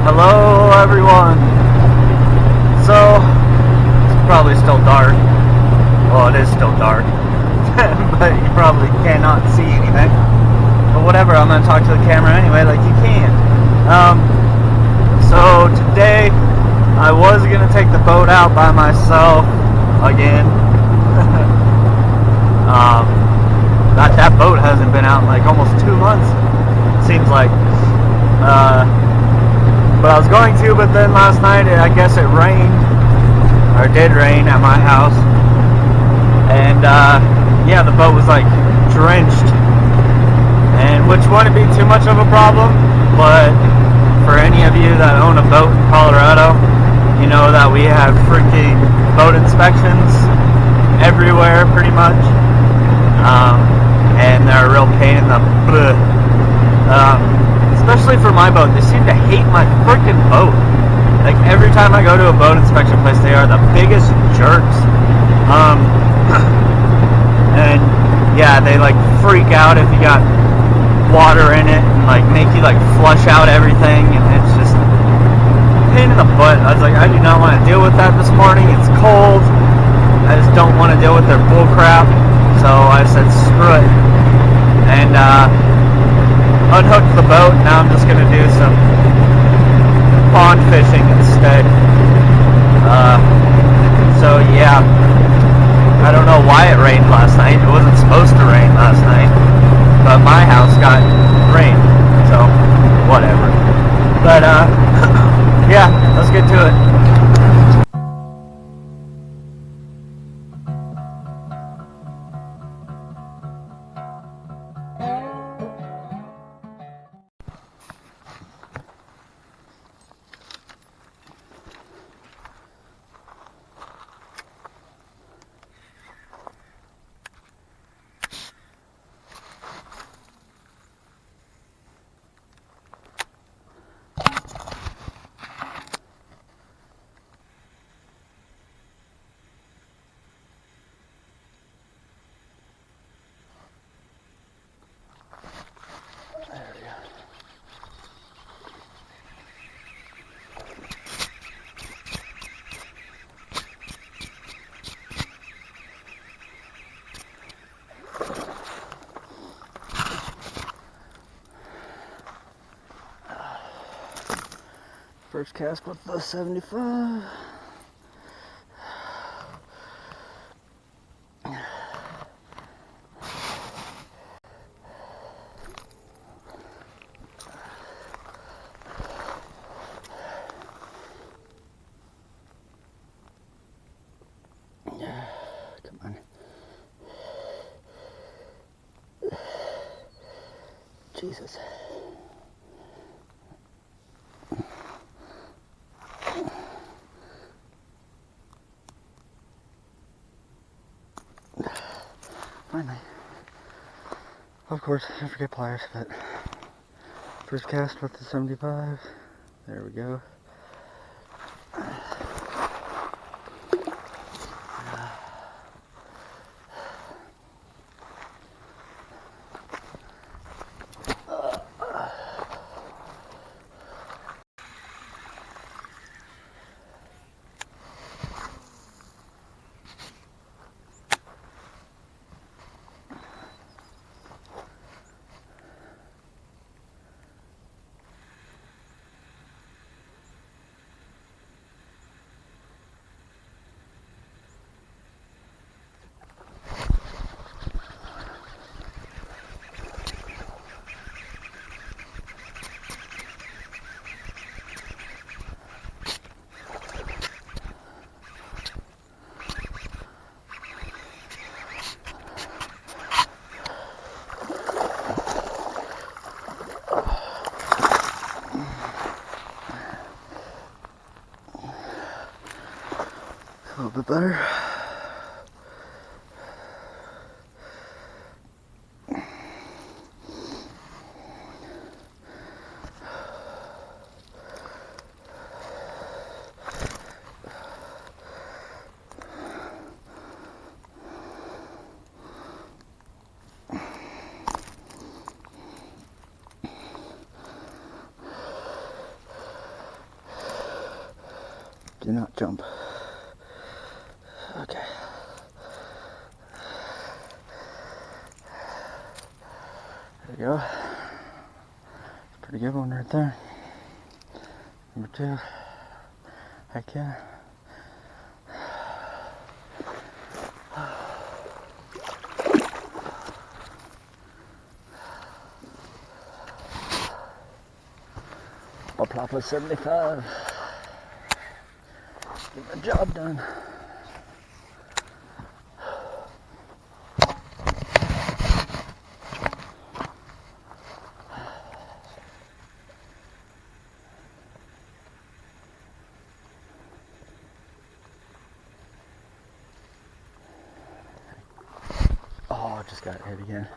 Hello everyone. So, it's probably still dark. Well, it is still dark. But you probably cannot see anything. But whatever, I'm going to talk to the camera anyway like you can. So today, I was going to take the boat out by myself again. That boat hasn't been out in like almost 2 months, seems like. But I was going to, but then last night I guess it rained, or did rain at my house, and yeah, the boat was like drenched, and which wouldn't be too much of a problem, but for any of you that own a boat in Colorado, you know that we have freaking boat inspections everywhere pretty much, and they're a real pain in the butt. Especially for my boat, they seem to hate my freaking boat. Like every time I go to a boat inspection place, they are the biggest jerks. And yeah, they like freak out if you got water in it and like make you like flush out everything, and it's just a pain in the butt. I was like, I do not want to deal with that this morning. It's cold. I just don't want to deal with their bull crap. So I said, screw it. And unhooked the boat. Now I'm just going to do some pond fishing instead. So yeah, I don't know why it rained last night. It wasn't supposed to rain last night, but my house got rain, so whatever. But yeah, let's get to it. First cast with the 75. Come on. Jesus. Finally. Of course, I forget pliers, but first cast with the 75. There we go. A little bit better. Do not jump. Okay. There you go. Pretty good one right there. Number 2. Heck yeah. Whopper Plopper 75. Get the job done. Oh, just got hit again.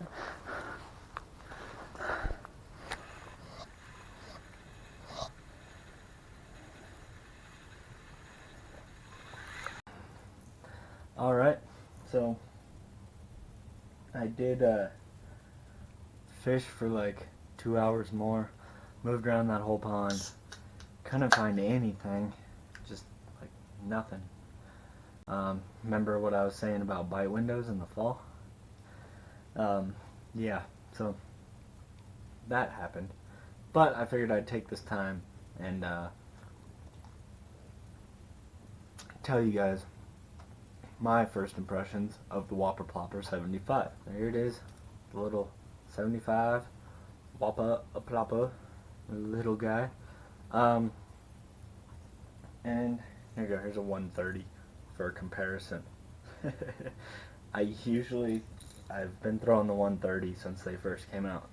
Alright, so I did fish for like 2 hours more, moved around that whole pond, couldn't find anything, just like nothing. Remember what I was saying about bite windows in the fall? Yeah, so that happened. But I figured I'd take this time and tell you guys my first impressions of the Whopper Plopper 75. There it is, the little 75 Whopper Plopper, little guy. And here you go, here's a 130 for comparison. I've been throwing the 130 since they first came out.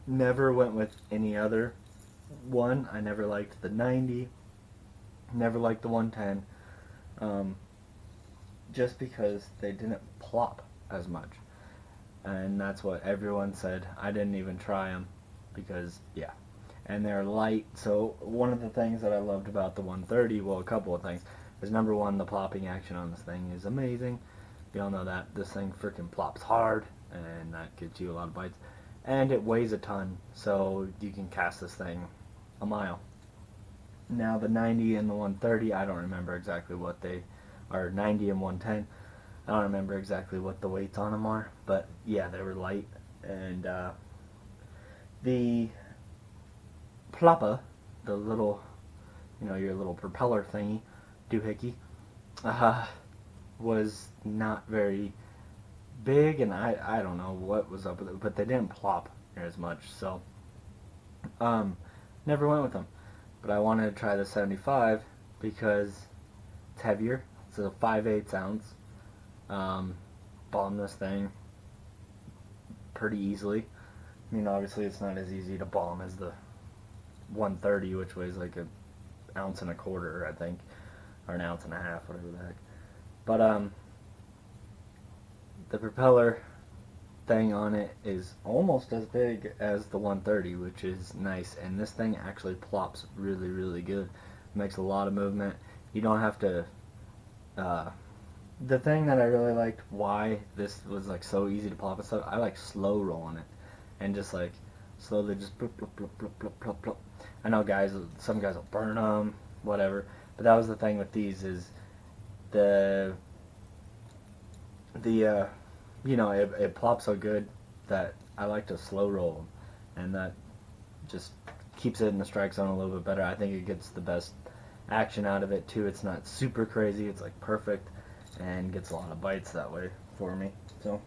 Never went with any other one. I never liked the 90, never liked the 110, just because they didn't plop as much. And that's what everyone said. I didn't even try them because, yeah. And they're light, so one of the things that I loved about the 130, well, a couple of things, is number one, the plopping action on this thing is amazing. You all know that. This thing freaking plops hard, and that gets you a lot of bites. And it weighs a ton, so you can cast this thing a mile. Now the 90 and the 130, I don't remember exactly what they are. 90 and 110, I don't remember exactly what the weights on them are, but yeah, they were light. And the plopper, the little, your little propeller thingy, doohickey, was not very big, and I don't know what was up with it, but they didn't plop as much, so never went with them. But I wanted to try the 75 because it's heavier. It's a 5/8 ounce. Bomb this thing pretty easily. I mean, obviously it's not as easy to bomb as the 130, which weighs like an ounce and a quarter, I think, or an ounce and a half, whatever the heck. But the propeller thing on it is almost as big as the 130, which is nice. And this thing actually plops really, really good. Makes a lot of movement. You don't have to. The thing that I really liked, why this was like so easy to plop and stuff, I like slow rolling it, and just like slowly just plop, plop, plop, plop, plop, plop, plop. I know some guys will burn them, whatever. But that was the thing with these is it plops so good that I like to slow roll them, and that just keeps it in the strike zone a little bit better. I think it gets the best action out of it too. It's not super crazy, it's like perfect, and gets a lot of bites that way for me. So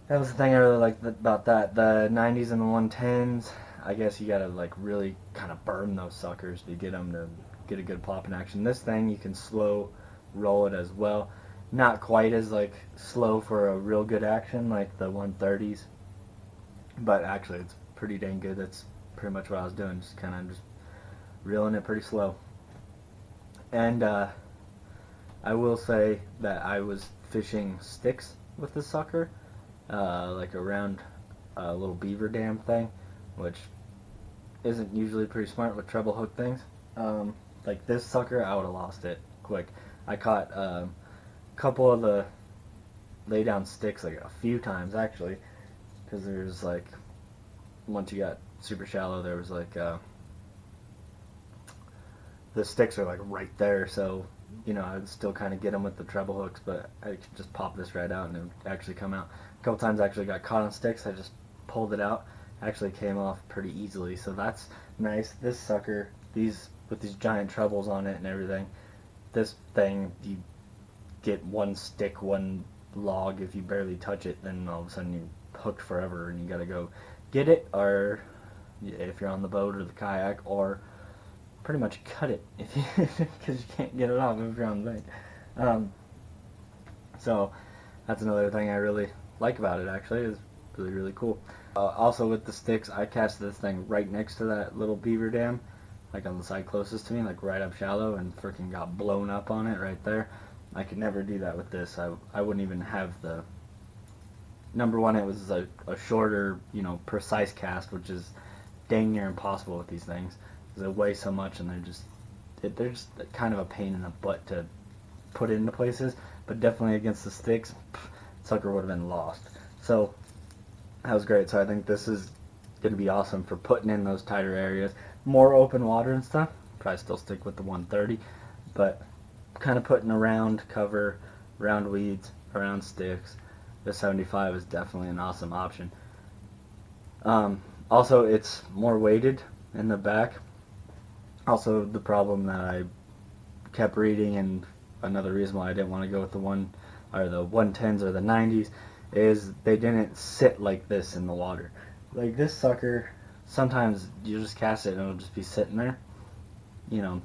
that was the thing I really liked about that. The 90s and the 110s, I guess you gotta like really kind of burn those suckers to get them to get a good plopping action. This thing you can slow roll it as well. Not quite as like slow for a real good action like the 130s, but actually it's pretty dang good. That's pretty much what I was doing, just kind of just reeling it pretty slow. And I will say that I was fishing sticks with the sucker, like around a little beaver dam thing, which isn't usually pretty smart with treble hook things. Like this sucker, I would have lost it quick. I caught couple of the lay down sticks like a few times actually, because there's like, once you got super shallow, there was like the sticks are like right there, so you know I'd still kind of get them with the treble hooks, but I could just pop this right out and it would actually come out. A couple times I actually got caught on sticks. I just pulled it out, actually came off pretty easily, so that's nice. This sucker, these with these giant trebles on it and everything, this thing, you get one stick, one log. If you barely touch it, then all of a sudden you're hooked forever and you gotta go get it, or if you're on the boat or the kayak, or pretty much cut it if you because you can't get it off if you're on the bank. So that's another thing I really like about it. Actually, is really cool. Also with the sticks, I cast this thing right next to that little beaver dam, like on the side closest to me, like right up shallow, and freaking got blown up on it right there. I could never do that with this. I wouldn't even have the, number one, it was a shorter, you know, precise cast, which is dang near impossible with these things because they weigh so much, and they're just kind of a pain in the butt to put into places. But definitely against the sticks, sucker would have been lost. So that was great. So I think this is going to be awesome for putting in those tighter areas, more open water and stuff. Probably still stick with the 130, but kind of putting around cover, around weeds, around sticks, the 75 is definitely an awesome option. Also, it's more weighted in the back. Also, the problem that I kept reading, and another reason why I didn't want to go with the 110s or the 90s, is they didn't sit like this in the water. Like this sucker, sometimes you just cast it and it'll just be sitting there. You know,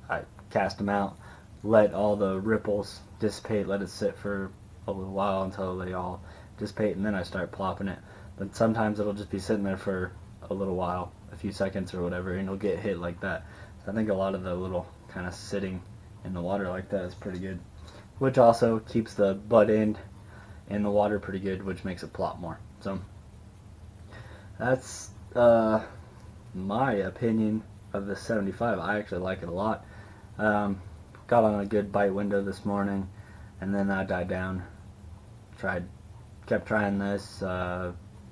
I cast them out, let all the ripples dissipate, let it sit for a little while until they all dissipate, and then I start plopping it. But sometimes it'll just be sitting there for a little while, a few seconds or whatever, and it'll get hit like that. So I think a lot of the little kind of sitting in the water like that is pretty good, which also keeps the butt end in the water pretty good, which makes it plop more. So that's my opinion of the 75. I actually like it a lot. Got on a good bite window this morning, and then that died down. Kept trying this.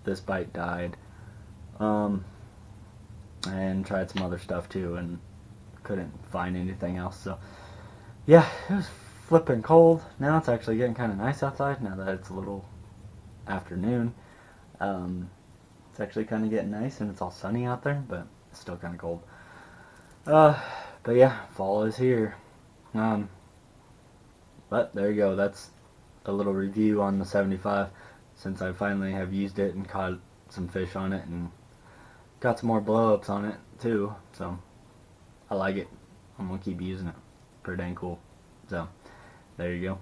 This bite died. And tried some other stuff too, and couldn't find anything else. So yeah, it was flipping cold. Now it's actually getting kind of nice outside. Now that it's a little afternoon, it's actually kind of getting nice, and it's all sunny out there, but it's still kind of cold. But yeah, fall is here. But there you go. That's a little review on the 75, since I finally have used it and caught some fish on it and got some more blow-ups on it too. So I like it. I'm gonna keep using it. Pretty dang cool. So there you go.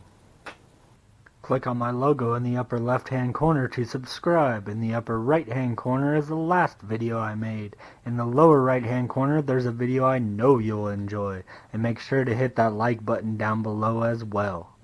Click on my logo in the upper left hand corner to subscribe. In the upper right hand corner is the last video I made. In the lower right hand corner there's a video I know you'll enjoy. And make sure to hit that like button down below as well.